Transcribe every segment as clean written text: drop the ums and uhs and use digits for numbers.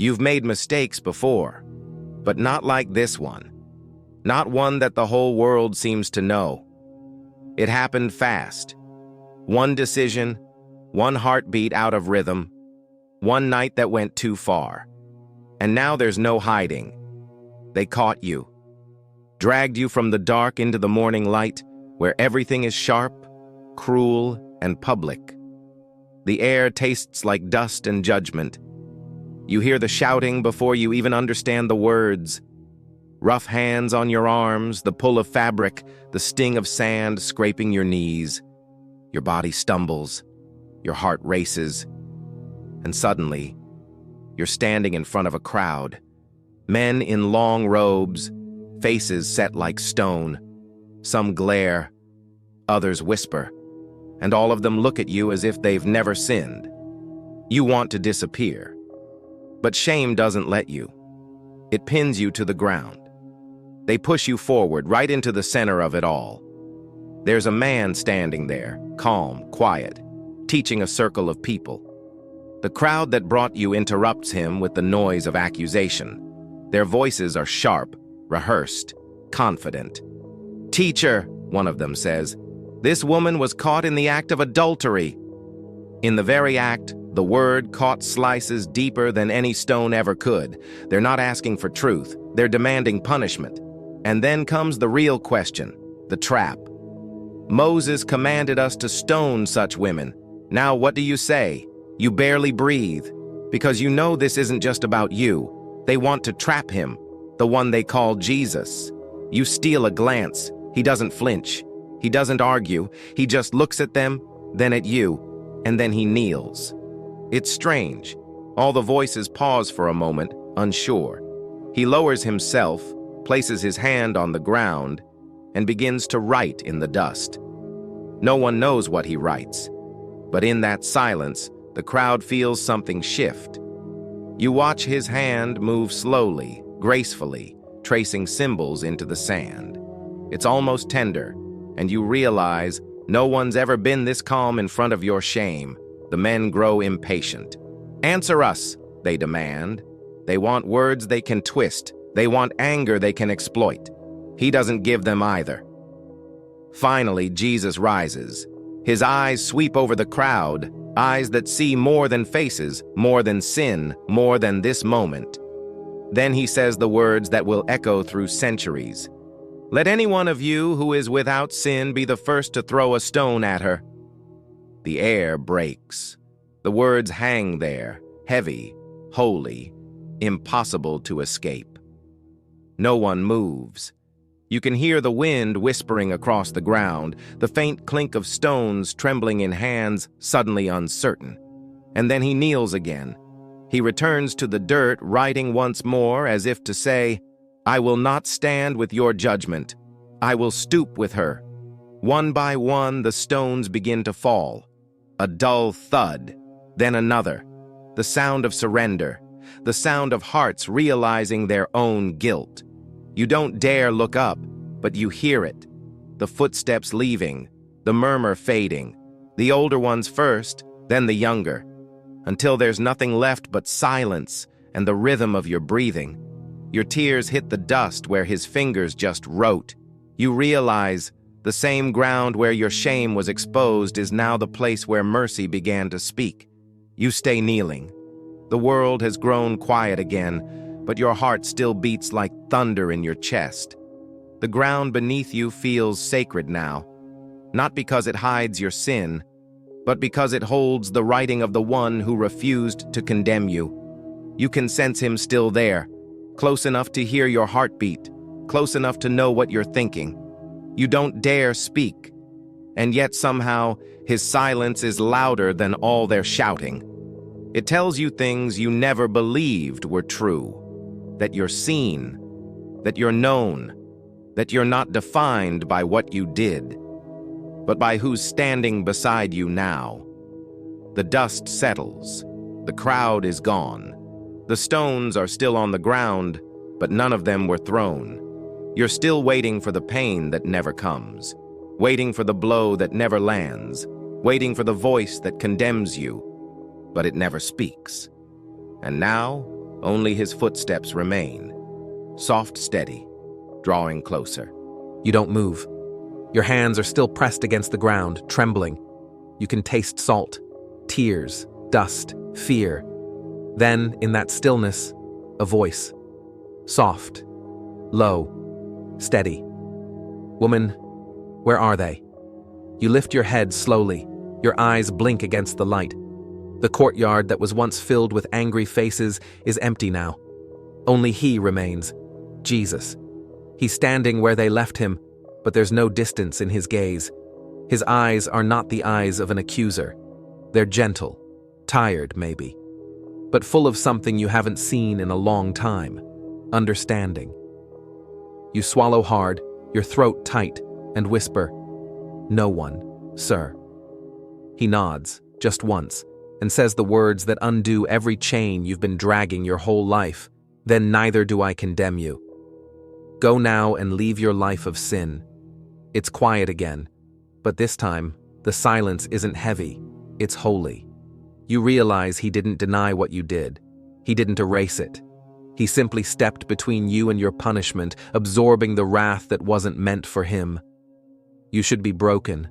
You've made mistakes before, but not like this one. Not one that the whole world seems to know. It happened fast. One decision, one heartbeat out of rhythm, one night that went too far. And now there's no hiding. They caught you. Dragged you from the dark into the morning light, where everything is sharp, cruel, and public. The air tastes like dust and judgment. You hear the shouting before you even understand the words. Rough hands on your arms, the pull of fabric, the sting of sand scraping your knees. Your body stumbles, your heart races, and suddenly, you're standing in front of a crowd. Men in long robes, faces set like stone. Some glare, others whisper, and all of them look at you as if they've never sinned. You want to disappear, but shame doesn't let you. It pins you to the ground. They push you forward, right into the center of it all. There's a man standing there, calm, quiet, teaching a circle of people. The crowd that brought you interrupts him with the noise of accusation. Their voices are sharp, rehearsed, confident. "Teacher," one of them says, "this woman was caught in the act of adultery." In the very act, the word caught slices deeper than any stone ever could. They're not asking for truth, they're demanding punishment. And then comes the real question, the trap. Moses commanded us to stone such women. Now what do you say? You barely breathe, because you know this isn't just about you. They want to trap him, the one they call Jesus. You steal a glance. He doesn't flinch. He doesn't argue. He just looks at them, then at you, and then he kneels. It's strange. All the voices pause for a moment, unsure. He lowers himself, places his hand on the ground, and begins to write in the dust. No one knows what he writes, but in that silence, the crowd feels something shift. You watch his hand move slowly, gracefully, tracing symbols into the sand. It's almost tender, and you realize no one's ever been this calm in front of your shame. The men grow impatient. "Answer us," they demand. They want words they can twist. They want anger they can exploit. He doesn't give them either. Finally, Jesus rises. His eyes sweep over the crowd, eyes that see more than faces, more than sin, more than this moment. Then he says the words that will echo through centuries. "Let any one of you who is without sin be the first to throw a stone at her." The air breaks. The words hang there, heavy, holy, impossible to escape. No one moves. You can hear the wind whispering across the ground, the faint clink of stones trembling in hands suddenly uncertain. And then he kneels again. He returns to the dirt, writing once more as if to say, "I will not stand with your judgment. I will stoop with her." One by one, the stones begin to fall. A dull thud, then another. The sound of surrender, the sound of hearts realizing their own guilt. You don't dare look up, but you hear it. The footsteps leaving, the murmur fading. The older ones first, then the younger, until there's nothing left but silence and the rhythm of your breathing. Your tears hit the dust where his fingers just wrote. You realize the same ground where your shame was exposed is now the place where mercy began to speak. You stay kneeling. The world has grown quiet again, but your heart still beats like thunder in your chest. The ground beneath you feels sacred now, not because it hides your sin, but because it holds the writing of the one who refused to condemn you. You can sense him still there, close enough to hear your heartbeat, close enough to know what you're thinking. You don't dare speak, and yet somehow his silence is louder than all their shouting. It tells you things you never believed were true, that you're seen, that you're known, that you're not defined by what you did, but by who's standing beside you now. The dust settles. The crowd is gone. The stones are still on the ground, but none of them were thrown. You're still waiting for the pain that never comes, waiting for the blow that never lands, waiting for the voice that condemns you, but it never speaks. And now, Only his footsteps remain, soft, steady, drawing closer. You don't move. Your hands are still pressed against the ground, trembling. You can taste salt, tears, dust, fear. Then, in that stillness, a voice. Soft, low, steady. Woman, where are they? You lift your head slowly. Your eyes blink against the light. The courtyard that was once filled with angry faces is empty now. Only he remains, Jesus. He's standing where they left him, but there's no distance in his gaze. His eyes are not the eyes of an accuser. They're gentle, tired maybe, but full of something you haven't seen in a long time, understanding. You swallow hard, your throat tight, and whisper, "No one, sir." He nods, just once, and says the words that undo every chain you've been dragging your whole life. Then neither do I condemn you. Go now and leave your life of sin. It's quiet again, but this time, the silence isn't heavy, it's holy. You realize he didn't deny what you did. He didn't erase it. He simply stepped between you and your punishment, absorbing the wrath that wasn't meant for him. You should be broken,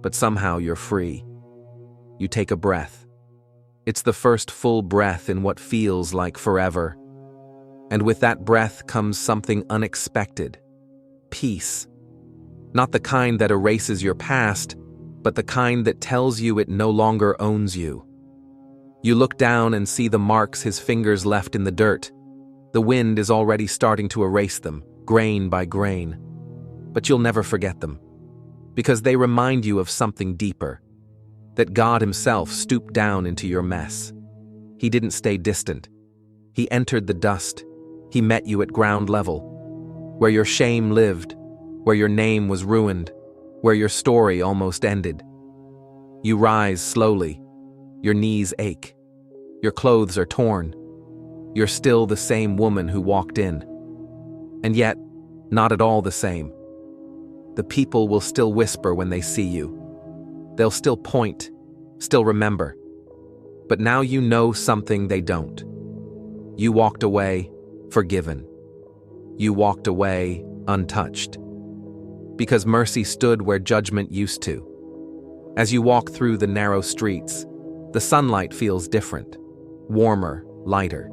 but somehow you're free. You take a breath. It's the first full breath in what feels like forever. And with that breath comes something unexpected. Peace. Not the kind that erases your past, but the kind that tells you it no longer owns you. You look down and see the marks his fingers left in the dirt. The wind is already starting to erase them, grain by grain. But you'll never forget them, because they remind you of something deeper. That God himself stooped down into your mess. He didn't stay distant. He entered the dust. He met you at ground level, where your shame lived, where your name was ruined, where your story almost ended. You rise slowly. Your knees ache. Your clothes are torn. You're still the same woman who walked in. And yet, not at all the same. The people will still whisper when they see you. They'll still point, still remember. But now you know something they don't. You walked away, forgiven. You walked away, untouched. Because mercy stood where judgment used to. As you walk through the narrow streets, the sunlight feels different, warmer, lighter.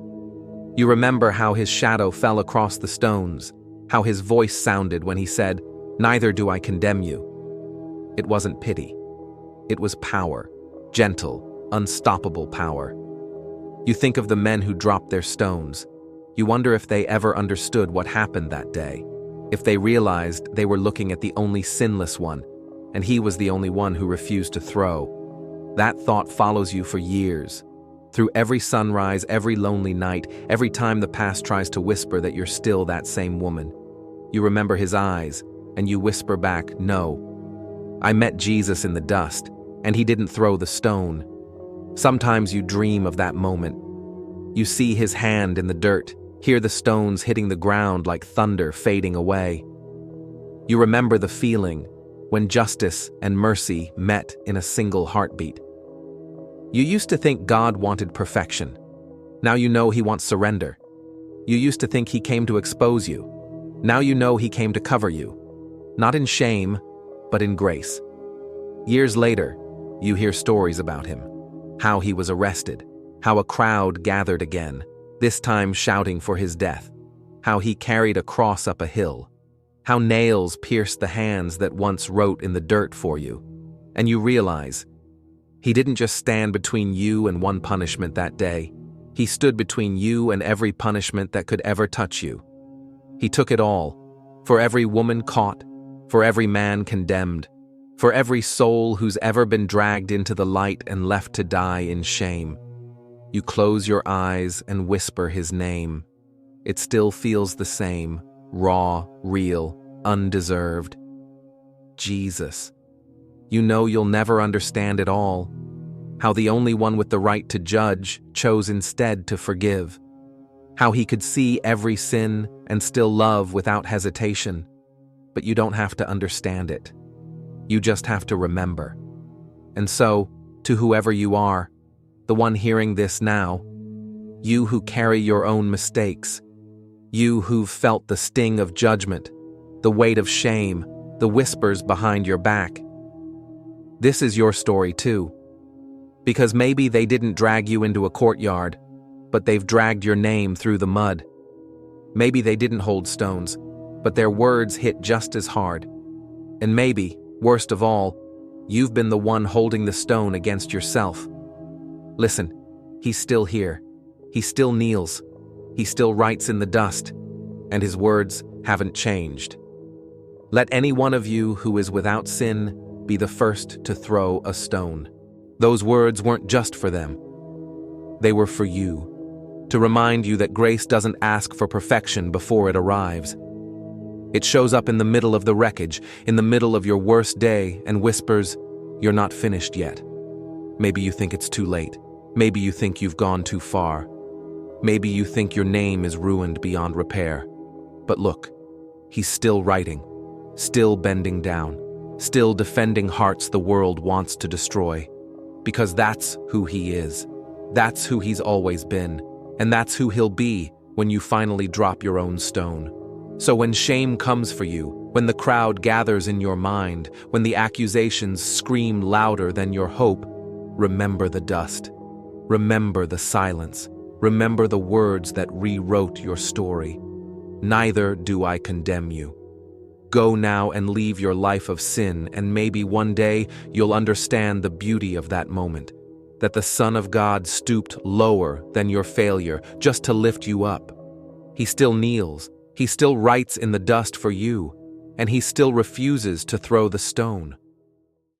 You remember how his shadow fell across the stones, how his voice sounded when he said, "Neither do I condemn you." It wasn't pity. It was power, gentle, unstoppable power. You think of the men who dropped their stones. You wonder if they ever understood what happened that day, if they realized they were looking at the only sinless one, and he was the only one who refused to throw. That thought follows you for years. Through every sunrise, every lonely night, every time the past tries to whisper that you're still that same woman. You remember his eyes, and you whisper back, "No. I met Jesus in the dust, and he didn't throw the stone." Sometimes you dream of that moment. You see his hand in the dirt, hear the stones hitting the ground like thunder fading away. You remember the feeling when justice and mercy met in a single heartbeat. You used to think God wanted perfection. Now you know he wants surrender. You used to think he came to expose you. Now you know he came to cover you. Not in shame, but in grace. Years later, you hear stories about him. How he was arrested. How a crowd gathered again, this time shouting for his death. How he carried a cross up a hill. How nails pierced the hands that once wrote in the dirt for you. And you realize, he didn't just stand between you and one punishment that day. He stood between you and every punishment that could ever touch you. He took it all, for every woman caught, for every man condemned, for every soul who's ever been dragged into the light and left to die in shame. You close your eyes and whisper his name. It still feels the same, raw, real, undeserved. Jesus. You know you'll never understand it all. How the only one with the right to judge chose instead to forgive. How he could see every sin and still love without hesitation. But you don't have to understand it. You just have to remember. And so, to whoever you are, the one hearing this now, You who carry your own mistakes. You who've felt the sting of judgment, the weight of shame, the whispers behind your back. This is your story too. Because maybe they didn't drag you into a courtyard, but they've dragged your name through the mud. Maybe they didn't hold stones, but their words hit just as hard. And maybe, worst of all, you've been the one holding the stone against yourself. Listen, he's still here. He still kneels. He still writes in the dust, and his words haven't changed. Let any one of you who is without sin be the first to throw a stone. Those words weren't just for them. They were for you, to remind you that grace doesn't ask for perfection before it arrives. It shows up in the middle of the wreckage, in the middle of your worst day, and whispers, "You're not finished yet." Maybe you think it's too late. Maybe you think you've gone too far. Maybe you think your name is ruined beyond repair. But look, he's still writing, still bending down, still defending hearts the world wants to destroy. Because that's who he is. That's who he's always been. And that's who he'll be when you finally drop your own stone. So when shame comes for you, when the crowd gathers in your mind, when the accusations scream louder than your hope, remember the dust. Remember the silence. Remember the words that rewrote your story. Neither do I condemn you. Go now and leave your life of sin, and maybe one day you'll understand the beauty of that moment, that the Son of God stooped lower than your failure just to lift you up. He still kneels, he still writes in the dust for you, and he still refuses to throw the stone.